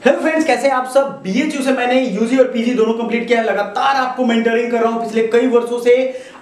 Hello friends, कैसे हैं आप सब। बीएचयू से मैंने यूजी और पीजी दोनों कंप्लीट किया है। लगातार आपको मेंटरिंग कर रहा हूं पिछले कई वर्षों से।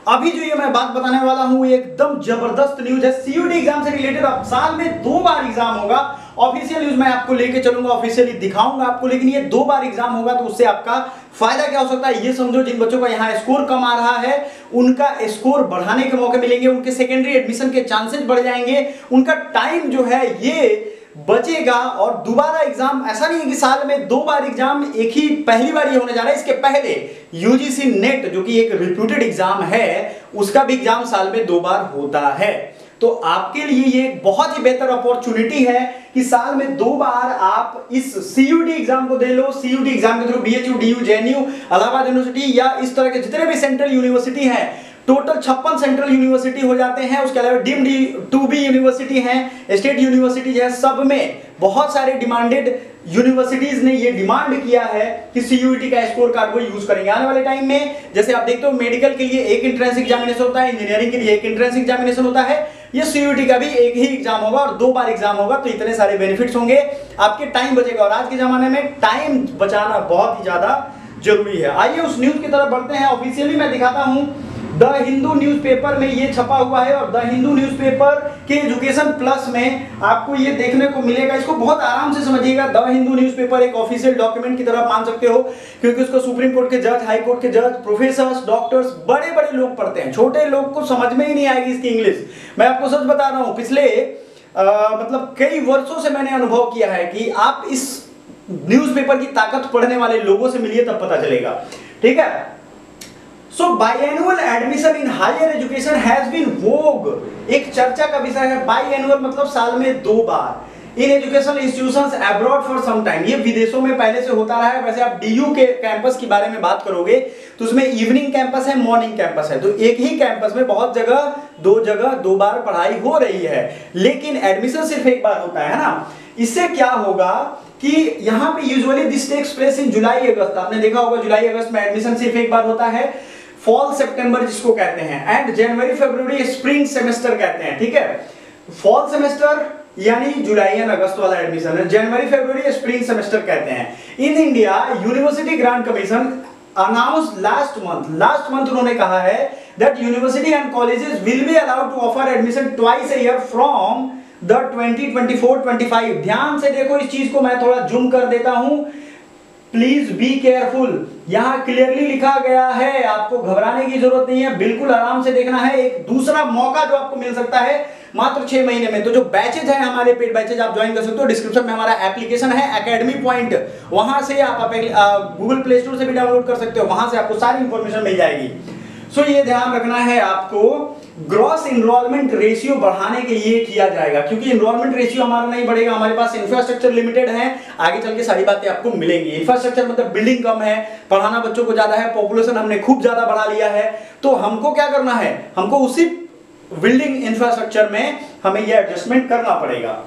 अभी जो ये मैं बात बताने वाला हूं ये एकदम जबरदस्त न्यूज है। सीयूटी एग्जाम से रिलेटेड अब साल में 2 बार एग्जाम होगा। ऑफिशियल न्यूज मैं आपको लेके चलूंगा, ऑफिशियली दिखाऊंगा आपको, लेकिन ये 2 बार एग्जाम होगा तो उससे आपका फायदा क्या हो सकता है ये समझो। जिन बच्चों का यहाँ स्कोर कम आ रहा है उनका स्कोर बढ़ाने के मौके मिलेंगे, उनके सेकेंडरी एडमिशन के चांसेस बढ़ जाएंगे, उनका टाइम जो है ये बचेगा। और दोबारा एग्जाम ऐसा नहीं है कि साल में 2 बार एग्जाम, एक ही पहली बार ये होने जा रहा है। इसके पहले यूजीसी नेट जो कि एक रिप्यूटेड एग्जाम है उसका भी एग्जाम साल में 2 बार होता है। तो आपके लिए ये एक बहुत ही बेहतर अपॉर्चुनिटी है कि साल में 2 बार आप इस सीयूटी एग्जाम को दे लो। सीयूटी एग्जाम के through BHU, DU, JNU, Allahabad university या इस तरह के जितने भी सेंट्रल यूनिवर्सिटी हैं, टोटल 56 सेंट्रल यूनिवर्सिटी हो जाते हैं। उसके अलावा डीम्ड टू बी यूनिवर्सिटी हैं, स्टेट यूनिवर्सिटी है, सब में बहुत सारे डिमांडेड यूनिवर्सिटीज ने ये डिमांड किया है कि सीयूईटी का स्कोर कार्ड को यूज करेंगे आने वाले टाइम में। जैसे आप देखते हो मेडिकल के लिए एक एंट्रेंस एग्जामिनेशन होता है, इंजीनियरिंग के लिए एक एंट्रेंस एग्जामिनेशन होता है, ये सीयूईटी का भी एक ही एग्जाम होगा और 2 बार एग्जाम होगा। तो इतने सारे बेनिफिट्स होंगे, आपके टाइम बचेगा और आज के जमाने में टाइम बचाना बहुत ही ज्यादा जरूरी है। आइए उस न्यूज की तरफ बढ़ते हैं। ऑफिशियली मैं दिखाता हूं, द हिंदू न्यूज़पेपर में ये छपा हुआ है और द हिंदू न्यूज़पेपर के एजुकेशन प्लस में आपको ये देखने को मिलेगा। इसको बहुत आराम से समझिएगा। द हिंदू न्यूज़पेपर एक ऑफिशियल डॉक्यूमेंट की तरह मान सकते हो, क्योंकि उसको सुप्रीम कोर्ट के जज, हाई कोर्ट के जज, प्रोफेसर्स, डॉक्टर्स, बड़े बड़े लोग पढ़ते हैं। छोटे लोग को समझ में ही नहीं आएगी इसकी इंग्लिश। मैं आपको सच बता रहा हूं, पिछले मतलब कई वर्षों से मैंने अनुभव किया है कि आप इस न्यूज़पेपर की ताकत पढ़ने वाले लोगों से मिलिए तब पता चलेगा, ठीक है। So biannual admission in higher education has been vogue, एक चर्चा का विषय है। biannual मतलब साल में 2 बार। In educational institutions abroad for some time, ये विदेशों में पहले से होता रहा है। वैसे आप डीयू के कैंपस की बारे में बात करोगे तो उसमें इवनिंग कैंपस है, मॉर्निंग कैंपस है। तो एक ही कैंपस में बहुत जगह 2 बार पढ़ाई हो रही है, लेकिन एडमिशन सिर्फ एक बार होता है ना। इससे क्या होगा कि यहाँ पे usually this takes place in July August. आपने देखा होगा जुलाई अगस्त में एडमिशन सिर्फ एक बार होता है। फॉल सितंबर जिसको कहते हैं, and January February spring semester कहते हैं, ठीक है। फॉल सेमेस्टर यानी जुलाई या अगस्त वाला एडमिशन है, जनवरी फरवरी स्प्रिंग सेमेस्टर कहते हैं। In India University Grant Commission announce last month उन्होंने कहा है that university and colleges will be allowed to offer admission twice a year from the 2024-25। ध्यान से देखो इस चीज को, मैं थोड़ा जूम कर देता हूं, प्लीज बी केयरफुल। यहां क्लियरली लिखा गया है, आपको घबराने की जरूरत नहीं है, बिल्कुल आराम से देखना है। एक दूसरा मौका जो आपको मिल सकता है मात्र 6 महीने में। तो जो बैचेज है हमारे पेड बैचेज आप ज्वाइन कर सकते हो। डिस्क्रिप्शन में हमारा एप्लीकेशन है एकेडमी पॉइंट, वहां से आप गूगल प्ले स्टोर से भी डाउनलोड कर सकते हो, वहां से आपको सारी इंफॉर्मेशन मिल जाएगी। सो ये ध्यान रखना है आपको, ग्रॉस इनरोलमेंट रेशियो बढ़ाने के लिए किया जाएगा, क्योंकि इनरोलमेंट रेशियो हमारा नहीं बढ़ेगा, हमारे पास इंफ्रास्ट्रक्चर लिमिटेड है। आगे चल के सारी बातें आपको मिलेंगी। इंफ्रास्ट्रक्चर मतलब बिल्डिंग कम है, पढ़ाना बच्चों को ज्यादा है, पॉपुलेशन हमने खूब ज्यादा बढ़ा लिया है, तो हमको क्या करना है, हमको उसी बिल्डिंग इंफ्रास्ट्रक्चर में हमें यह एडजस्टमेंट करना पड़ेगा।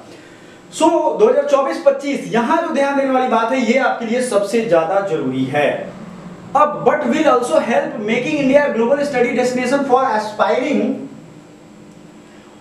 सो 2024-25 यहां जो ध्यान देने वाली बात है ये आपके लिए सबसे ज्यादा जरूरी है। अब but will also help making India global study destination for aspiring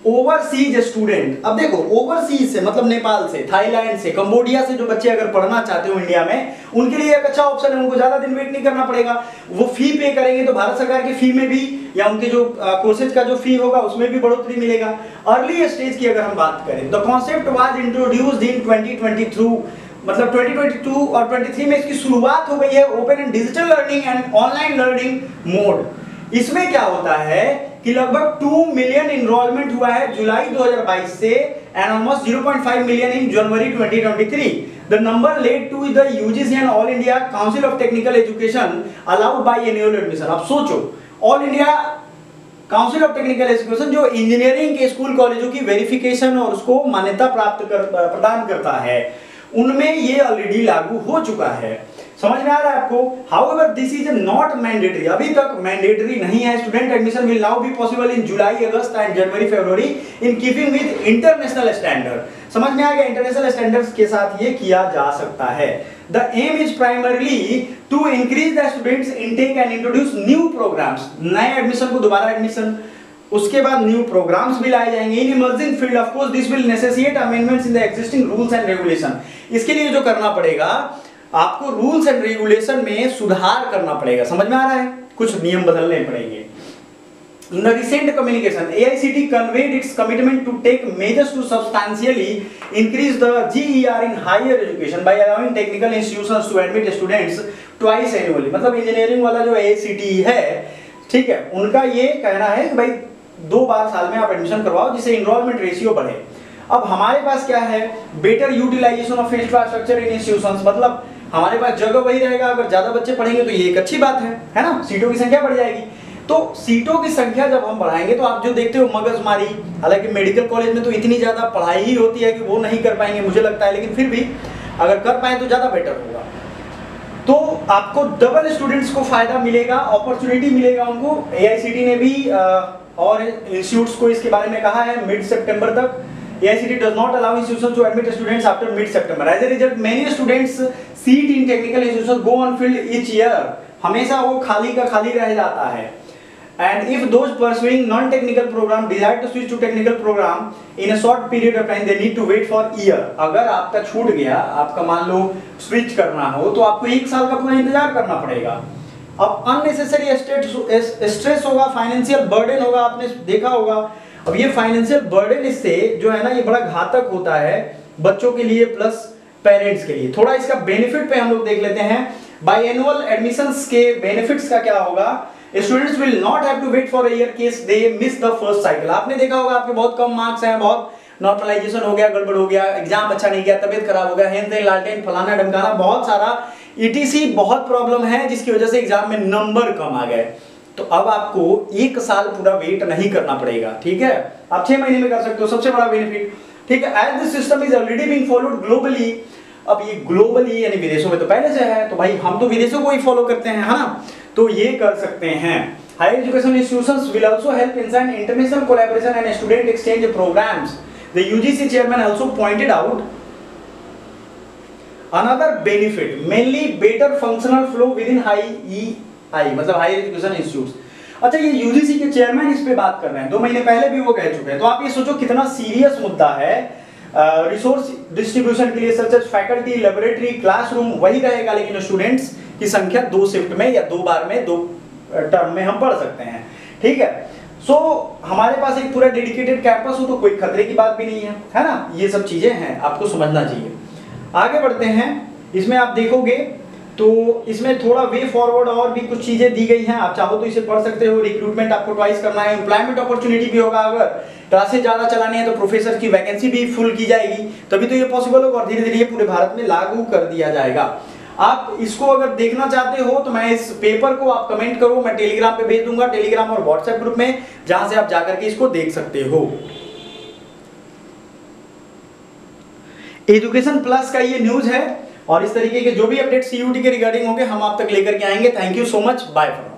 overseas student. अब देखो ओवरसीज से मतलब नेपाल से, थाईलैंड से, कंबोडिया से जो बच्चे अगर पढ़ना चाहते हो इंडिया में, उनके लिए एक अच्छा ऑप्शन है। उनको ज्यादा दिन वेट नहीं करना पड़ेगा, वो फी पे करेंगे तो भारत सरकार की फी में भी या उनके जो कोर्सेज का जो फी होगा उसमें भी बढ़ोतरी मिलेगा। अर्ली स्टेज की अगर हम बात करें, the concept was introduced in 2022, मतलब 2022 और 23 में इसकी शुरुआत हो गई है। Open and digital learning and online learning mode. इसमें क्या होता है कि लगभग 2 मिलियन इनरोलमेंट हुआ है जुलाई 2022 से and almost 0.5 million in January 2023। The number led to the UGC and All India Council of Technical Education allowed biannual admission. अब सोचो, All India Council of Technical Education जो इंजीनियरिंग के school कॉलेजों की वेरिफिकेशन और उसको मान्यता प्रदान करता है, उनमें ये ऑलरेडी लागू हो चुका है। समझ में आ रहा है आपको। However this is not mandatory, अभी तक मैंडेटरी नहीं है। Student admission will now be possible in July August and January February in keeping with international standard. समझ में आ गया, इंटरनेशनल स्टैंडर्ड्स के साथ ये किया जा सकता है। The aim is primarily to increase the students intake and introduce new programs. नए एडमिशन को दोबारा एडमिशन उसके बाद न्यू प्रोग्राम्स भी लाए जाएंगे in emerging field. Of course this will necessitate amendments in the existing rules and regulation. इसके लिए जो करना पड़ेगा आपको रूल्स एंड रेगुलेशन में सुधार करना पड़ेगा। समझ में आ रहा है? कुछ नियम बदलने पड़ेंगे। In the recent communication, AICTE conveyed its commitment to take measures to substantially increase the GER in higher education by allowing technical institutions to admit students twice annually। मतलब इंजीनियरिंग वाला जो AICTE है, ठीक है, उनका ये कहना है कि भाई 2 बार साल में आप एडमिशन करवाओ जिससे इनरोलमेंट रेशियो बढ़े। अब हमारे पास क्या है, better utilisation of infrastructure in institutions, मतलब हमारे पास जगह वही रहेगा, अगर ज्यादा बच्चे पढ़ेंगे तो ये एक अच्छी बात है ना, सीटों की संख्या बढ़ जाएगी। तो सीटों की संख्या जब हम बढ़ाएंगे तो आप जो देखते हो मगजमारी, हालांकि मेडिकल कॉलेज में तो इतनी ज्यादा पढ़ाई ही होती है कि वो नहीं कर पाएंगे मुझे लगता है, लेकिन फिर भी अगर कर पाए तो ज्यादा बेटर होगा। तो आपको डबल स्टूडेंट्स को फायदा मिलेगा, अपॉर्चुनिटी मिलेगा उनको। AICTE ने भी और इंस्टीट्यूट्स को इसके बारे में कहा है मिड सितंबर तक। AICTE does not allow institutions to admit students after mid September. As a result, many students seat in technical institutions go unfilled each year. हमेशा वो खाली का खाली रह जाता है। And if those pursuing non-technical program desire to switch to technical program in a short period of time, they need to wait for year. अगर आपका छूट गया, आपका मान लो स्विच करना हो तो आपको 1 साल का पूरा इंतजार करना पड़ेगा। अब अननेसेसरी स्ट्रेस होगा, फाइनेंशियल बर्डन होगा, आपने देखा होगा। अब ये फाइनेंशियल बर्डन इससे जो है ना ये बड़ा घातक होता है बच्चों के लिए प्लस पेरेंट्स के लिए। थोड़ा इसका बेनिफिट पे हम लोग देख लेते हैं। बाय एनुअल एडमिशंस के बेनिफिट्स का क्या होगा, students will not have to wait for a year case they miss the first cycle. आपने देखा होगा आपके बहुत कम मार्क्स हैं, बहुत नॉर्मलाइजेशन हो गया, गड़बड़ हो गया, एग्जाम अच्छा नहीं गया, तबीयत खराब हो गया, हेन तेन लालटेन फलाना ढमकाना, बहुत सारा ETC बहुत प्रॉब्लम है जिसकी वजह से एग्जाम में नंबर कम आ गए। तो अब आपको 1 साल पूरा वेट नहीं करना पड़ेगा, ठीक है, आप 6 महीने में कर सकते हो, सबसे बड़ा बेनिफिट, ठीक है। As this system is already being followed globally. अब ये ग्लोबली यानी विदेशों में तो पहले से है, तो भाई हम तो विदेशों को ही फॉलो करते हैं, है ना, तो ये कर सकते हैं। Higher education institutions will also help in international collaboration and student exchange programs. The UGC chairman also pointed out another benefit, mainly better functional flow within HEI, मतलब हायर एजुकेशन इंस्टीट्यूट्स। अच्छा, ये UGC के chairman इस पे बात कर रहे हैं, 2 महीने पहले भी वो कह चुके हैं। तो आप ये सोचो कितना सीरियस मुद्दा है। रिसोर्स डिस्ट्रीब्यूशन के लिए such as faculty, laboratory, classroom वही रहेगा, लेकिन स्टूडेंट्स की संख्या 2 शिफ्ट में या 2 बार में 2 टर्म में हम पढ़ सकते हैं, ठीक है। सो हमारे पास एक पूरा डेडिकेटेड कैंपस हो तो कोई खतरे की बात भी नहीं है ना, ये सब चीजें हैं, आपको समझना चाहिए। आगे बढ़ते हैं, इसमें आप देखोगे तो इसमें थोड़ा वे फॉरवर्ड और भी कुछ चीजें दी गई हैं, आप चाहो तो इसे पढ़ सकते हो। रिक्रूटमेंट आपको ट्वाइस करना है, एम्प्लॉयमेंट अपॉर्चुनिटी भी होगा, अगर क्लासेस ज्यादा चलानी है तो प्रोफेसर की वैकेंसी भी फुल की जाएगी, तभी तो ये पॉसिबल होगा और धीरे धीरे ये पूरे भारत में लागू कर दिया जाएगा। आप इसको अगर देखना चाहते हो तो मैं इस पेपर को आप कमेंट करो, मैं टेलीग्राम पे भेज दूंगा, टेलीग्राम और व्हाट्सएप ग्रुप में, जहां से आप जाकर के इसको देख सकते हो। एजुकेशन प्लस का ये न्यूज है और इस तरीके के जो भी अपडेट CUT के रिगार्डिंग होंगे हम आप तक लेकर के आएंगे। Thank you so much, bye for.